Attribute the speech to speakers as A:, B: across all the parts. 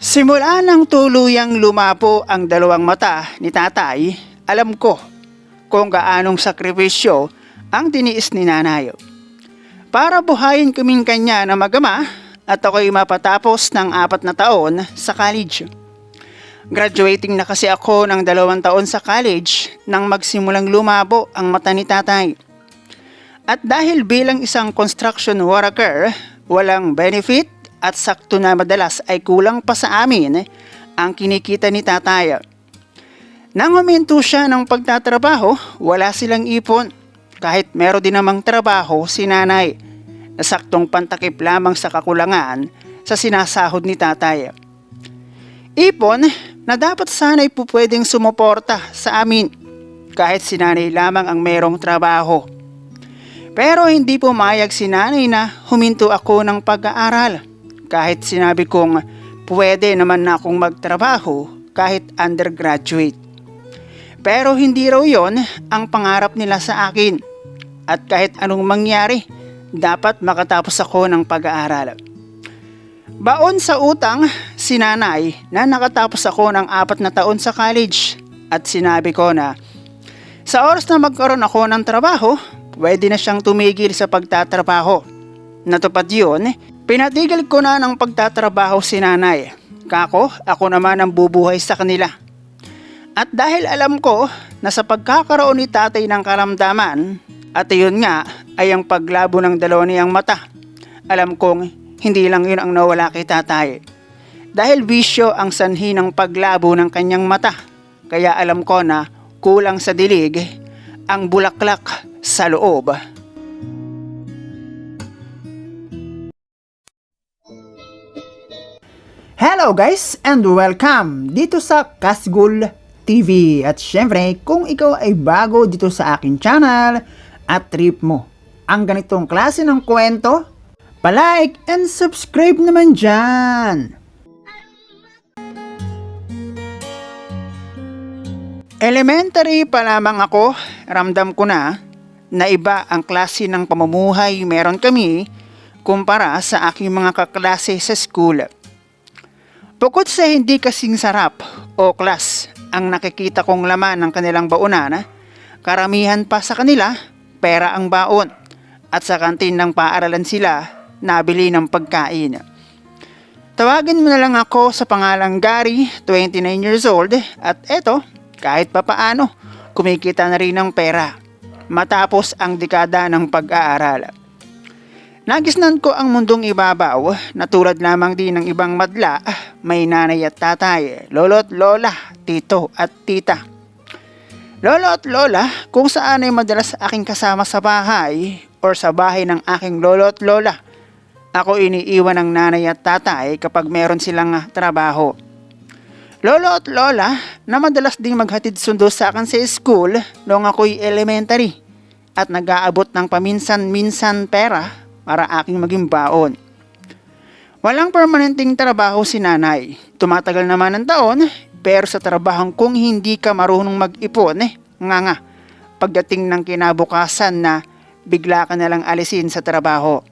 A: Simula nang tuluyang lumapo ang dalawang mata ni tatay, alam ko kung gaanong sakripisyo ang tiniis ni nanay. Para buhayin kaming kanya na magama at ako'y mapatapos ng 4 na taon sa college. Graduating na kasi ako ng 2 taon sa college nang magsimulang lumabo ang mata ni tatay. At dahil bilang isang construction worker, walang benefit at sakto na madalas ay kulang pa sa amin ang kinikita ni tatay. Nang huminto siya ng pagtatrabaho, wala silang ipon. Kahit meron din namang trabaho si nanay, na saktong pantakip lamang sa kakulangan sa sinasahod ni tatay. Ipon na dapat sana'y pwedeng sumuporta sa amin kahit si nanay lamang ang merong trabaho. Pero hindi pumayag si nanay na huminto ako ng pag-aaral. Kahit sinabi kong pwede naman na akong magtrabaho kahit undergraduate. Pero hindi raw yon ang pangarap nila sa akin. At kahit anong mangyari, dapat makatapos ako ng pag-aaral. Baon sa utang, si nanay na nakatapos ako ng 4 na taon sa college. At sinabi ko na sa oras na magkaroon ako ng trabaho, pwede na siyang tumigil sa pagtatrabaho. Natupad yun. Pinatigil ko na ng pagtatrabaho si nanay. Kako, ako naman ang bubuhay sa kanila. At dahil alam ko na sa pagkakaroon ni tatay ng karamdaman, at iyon nga ay ang paglabo ng dalawa niyang mata, alam kong hindi lang yun ang nawala kay tatay. Dahil bisyo ang sanhi ng paglabo ng kanyang mata, kaya alam ko na kulang sa dilig ang bulaklak sa loob. Hello guys and welcome dito sa Kasgul TV. At syempre kung ikaw ay bago dito sa akin channel at trip mo ang ganitong klase ng kwento, palike and subscribe naman dyan. Elementary pa lamang ako, ramdam ko na iba ang klase ng pamumuhay meron kami kumpara sa aking mga kaklase sa school. Bukod sa hindi kasing sarap o klas ang nakikita kong laman ng kanilang baonan, karamihan pa sa kanila pera ang baon at sa kantin ng paaralan sila nabili ng pagkain. Tawagin mo na lang ako sa pangalang Gary, 29 years old, at eto, kahit papaano, kumikita na rin ng pera matapos ang dekada ng pag-aaral. Nagisnan ko ang mundong ibabaw na tulad lamang din ng ibang madla, may nanay at tatay, lolo at lola, tito at tita. Lolo at lola kung saan ay madalas aking kasama sa bahay or sa bahay ng aking lolo at lola. Ako iniiwan ng nanay at tatay kapag meron silang trabaho. Lolo at lola na madalas ding maghatid sundo sa akin sa school noong ako'y elementary at nag-aabot ng paminsan-minsan pera para aking maging baon. Walang permanenteng trabaho si nanay. Tumatagal naman ang taon, pero sa trabahong kung hindi ka marunong mag-ipon, nga, pagdating ng kinabukasan na bigla ka nalang alisin sa trabaho.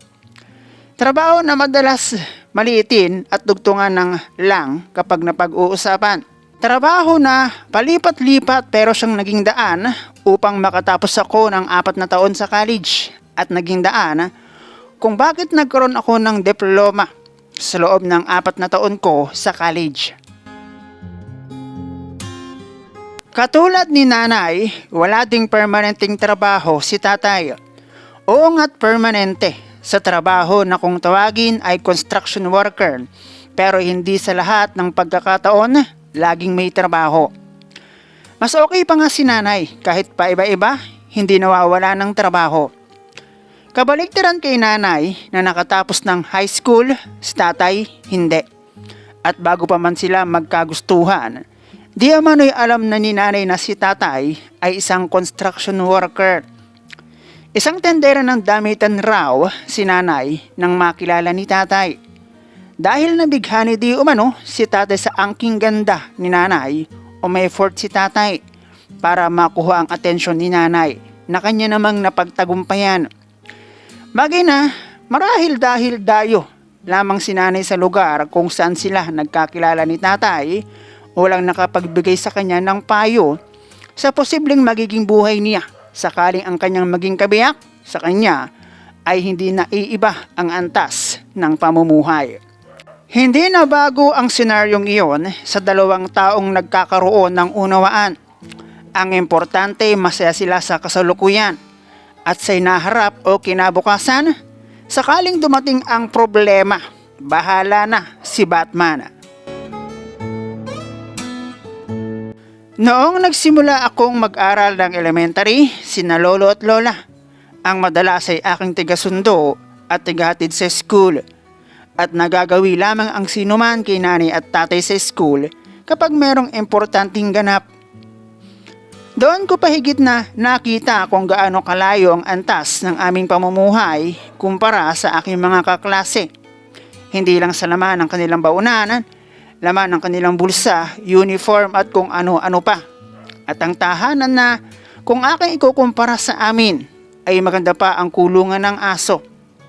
A: Trabaho na madalas maliitin at dugtungan ng lang kapag napag-uusapan. Trabaho na palipat-lipat pero siyang naging daan upang makatapos ako ng 4 na taon sa college at naging daan kung bakit nagkaroon ako ng diploma sa loob ng 4 na taon ko sa college. Katulad ni nanay, wala ding permanenteng trabaho si tatay. Oo nga't permanente sa trabaho na kung tawagin ay construction worker, pero hindi sa lahat ng pagkakataon laging may trabaho. Mas okay pa nga si nanay, kahit pa iba-iba, hindi nawawala ng trabaho. Kabaliktaran kay nanay na nakatapos ng high school, si tatay hindi. At bago pa man sila magkagustuhan, di amano'y alam na ni nanay na si tatay ay isang construction worker. Isang tendera ng damitan raw si nanay nang makilala ni tatay. Dahil nabighani di umano si tatay sa angking ganda ni nanay, umeffort si tatay para makuha ang atensyon ni nanay na kanya namang napagtagumpayan. Bagay na marahil dahil dayo lamang si nanay sa lugar kung saan sila nagkakilala ni tatay, walang nakapagbigay sa kanya ng payo sa posibleng magiging buhay niya sakaling ang kanyang maging kabiyak sa kanya ay hindi naiiba ang antas ng pamumuhay. Hindi na bago ang senaryong iyon sa dalawang taong nagkakaroon ng unawaan. Ang importante, masaya sila sa kasalukuyan at sa hinaharap o kinabukasan, sakaling dumating ang problema, bahala na si Batman. Noong nagsimula akong mag-aral ng elementary, sina lolo at lola ang madalas ay aking tigasundo at tigahatid sa school, at nagagawi lamang ang sinuman kay nanay at tatay sa school kapag merong importanteng ganap. Doon ko pahigit na nakita kung gaano kalayo ang antas ng aming pamumuhay kumpara sa aking mga kaklase. Hindi lang sa laman ng kanilang baunanan, laman ng kanilang bulsa, uniform at kung ano-ano pa. At ang tahanan na kung aking ikukumpara sa amin ay maganda pa ang kulungan ng aso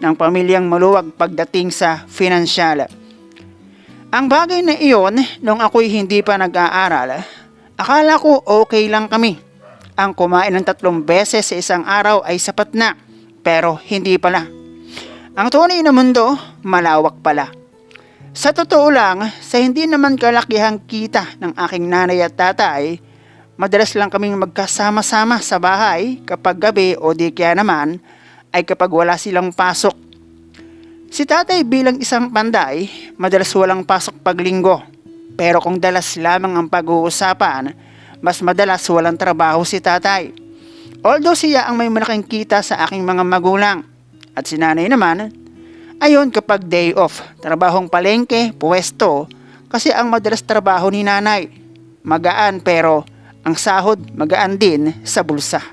A: ng pamilyang maluwag pagdating sa finansyal. Ang bagay na iyon, nung ako'y hindi pa nag-aaral, akala ko okay lang kami. Ang kumain ng 3 beses sa isang araw ay sapat na, pero hindi pala. Ang tunay na mundo, malawak pala. Sa totoo lang, sa hindi naman kalakihang kita ng aking nanay at tatay, madalas lang kaming magkasama-sama sa bahay kapag gabi o di kaya naman ay kapag wala silang pasok. Si tatay bilang isang panday, madalas walang pasok pag linggo. Pero kung dalas lamang ang pag-uusapan, mas madalas walang trabaho si tatay. Although siya ang may malaking kita sa aking mga magulang. At si nanay naman, ayon kapag day off, trabahong palengke, puwesto, kasi ang madalas trabaho ni nanay. Magaan pero ang sahod magaan din sa bulsa.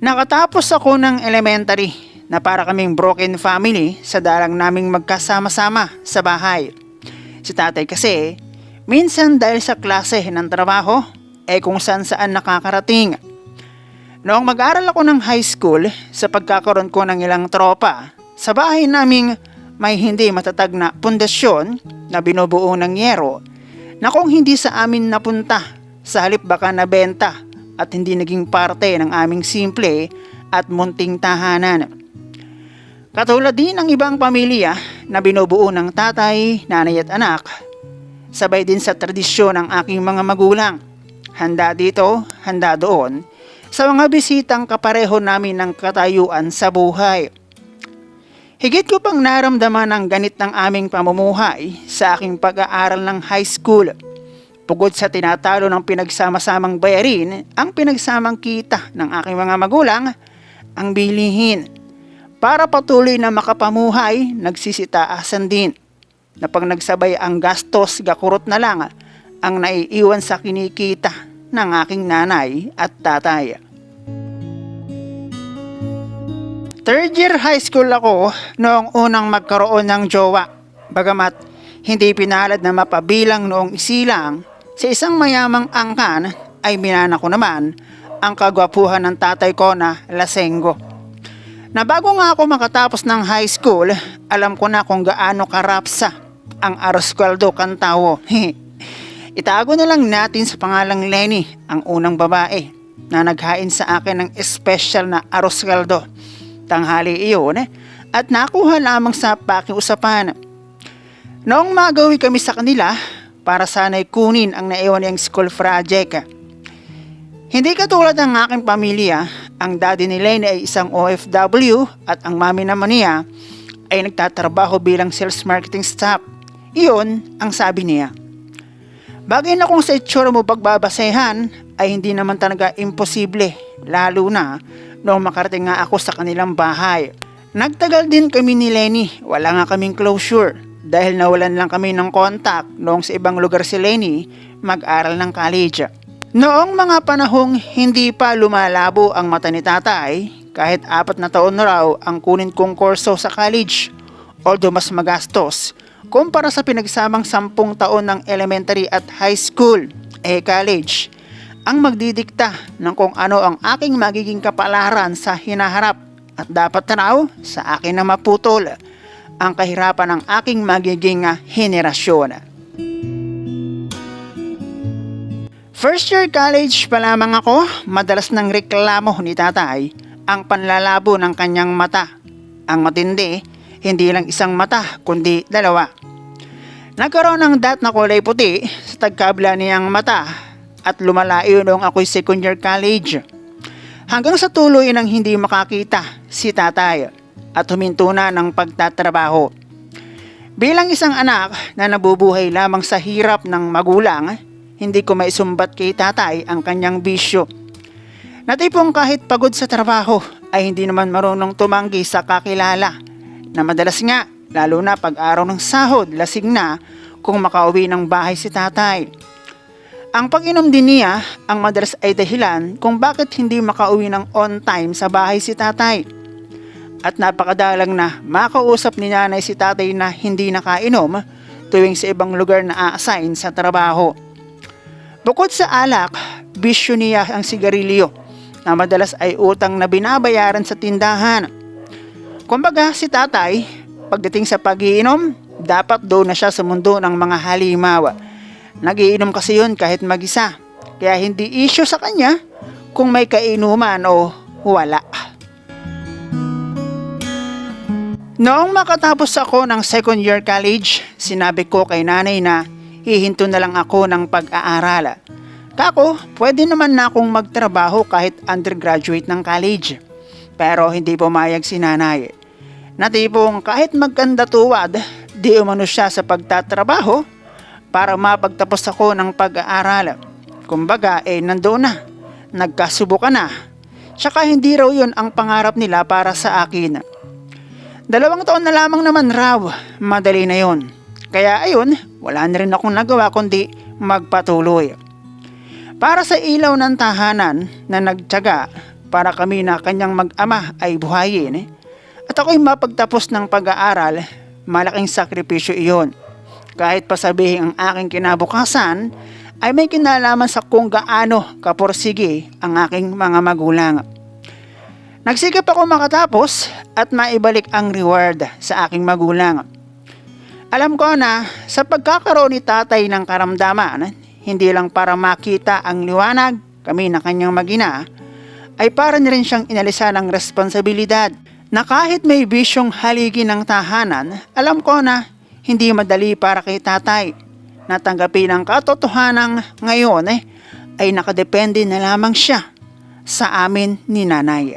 A: Nakatapos ako ng elementary na para kaming broken family sa dalang naming magkasama-sama sa bahay. Si tatay kasi, minsan dahil sa klase ng trabaho, kung saan nakakarating. Noong mag-aral ako ng high school, sa pagkakaroon ko ng ilang tropa, sa bahay naming may hindi matatag na pundasyon na binubuo ng yero, na kung hindi sa amin napunta, sa halip baka nabenta at hindi naging parte ng aming simple at munting tahanan. Katulad din ng ibang pamilya na binubuo ng tatay, nanay at anak, sabay din sa tradisyon ng aking mga magulang. Handa dito, handa doon, sa mga bisitang kapareho namin ng katayuan sa buhay. Higit ko pang naramdaman ang ganit ng aming pamumuhay sa aking pag-aaral ng high school. Pugod sa tinatalo ng pinagsama-samang bayarin, ang pinagsamang kita ng aking mga magulang, ang bilihin. Para patuloy na makapamuhay, nagsisitaasan din. Na pag nagsabay ang gastos, gakurot na lang ang naiiwan sa kinikita ng aking nanay at tatay. Third year high school ako noong unang magkaroon ng jowa. Bagamat hindi pinalad na mapabilang noong isilang, sa isang mayamang angkan ay minana ko naman ang kagwapuhan ng tatay ko na lasenggo. Na bago nga ako makatapos ng high school, alam ko na kung gaano karapsa ang arroz caldo kantawo. Itago na lang natin sa pangalang Lenny, ang unang babae na naghain sa akin ng special na arroz caldo. Tanghali iyon at nakuha lamang sa pakiusapan. Noong magawi kami sa kanila para sana'y kunin ang naiwan niyang school project. Hindi katulad ng aking pamilya, ang daddy ni Lenny ay isang OFW at ang mami naman niya ay nagtatrabaho bilang sales marketing staff. Iyon ang sabi niya. Bagay na kung sa itsura mo pagbabasehan ay hindi naman talaga imposible, lalo na noong makarating nga ako sa kanilang bahay. Nagtagal din kami ni Lenny, wala nga kaming closure dahil nawalan lang kami ng contact noong sa ibang lugar si Lenny mag-aral ng college. Noong mga panahong hindi pa lumalabo ang mata ni tatay, kahit 4 na taon na raw ang kunin kong kurso sa college, although mas magastos kumpara sa pinagsamang 10 taon ng elementary at high school, college ang magdidikta ng kung ano ang aking magiging kapalaran sa hinaharap at dapat raw sa akin na maputol ang kahirapan ng aking magiging henerasyon. First year college pa lamang ako, madalas nang reklamo ni tatay ang panlalabo ng kanyang mata. Ang matindi, hindi lang isang mata kundi dalawa. Nagkaroon ng dot na kulay puti sa tagkabla niyang mata at lumalayo noong ako'y second year college. Hanggang sa tuloy nang hindi makakita si tatay at huminto na ng pagtatrabaho. Bilang isang anak na nabubuhay lamang sa hirap ng magulang, hindi ko maisumbat kay tatay ang kanyang bisyo. Na tipong kahit pagod sa trabaho ay hindi naman marunong tumanggi sa kakilala. Na madalas nga, lalo na pag araw ng sahod, lasing na kung makauwi ng bahay si tatay. Ang pag-inom din niya ang madalas ay dahilan kung bakit hindi makauwi ng on time sa bahay si tatay. At napakadalang na makausap ni nanay si tatay na hindi nakainom tuwing sa ibang lugar na a-assign sa trabaho. Bukod sa alak, bisyo niya ang sigarilyo na madalas ay utang na binabayaran sa tindahan. Kumbaga si tatay, pagdating sa pag-iinom, dapat doon na siya sa mundo ng mga halimaw. Nagiinom kasi yun kahit mag-isa, kaya hindi issue sa kanya kung may kainuman o wala. Noong makatapos ako ng second year college, sinabi ko kay nanay na hihinto na lang ako ng pag-aaral. Kako, pwede naman na akong magtrabaho kahit undergraduate ng college. Pero hindi pumayag si nanay. Na tipong kahit magkanda tuwad, di umano siya sa pagtatrabaho para mapagtapos ako ng pag-aaral. Kumbaga nandoon na, nagkasubukan na. Tsaka hindi raw yun ang pangarap nila para sa akin. 2 taon na lamang naman raw, madali na yun. Kaya ayun, wala na rin akong nagawa kundi magpatuloy. Para sa ilaw ng tahanan na nagtiyaga para kami na kanyang mag-ama ay buhayin at ako'y mapagtapos ng pag-aaral, malaking sakripisyo iyon. Kahit pasabihin ang aking kinabukasan ay may kinalaman sa kung gaano kaporsige ang aking mga magulang. Nagsikap ako makatapos at maibalik ang reward sa aking magulang. Alam ko na sa pagkakaroon ni tatay ng karamdaman, hindi lang para makita ang liwanag kami na kanyang mag-ina, ay para na rin siyang inalisan ng responsibilidad na kahit may bisyong haligi ng tahanan, alam ko na hindi madali para kay tatay. Natanggapin ang katotohanan ngayon ay nakadepende na lamang siya sa amin ni nanay.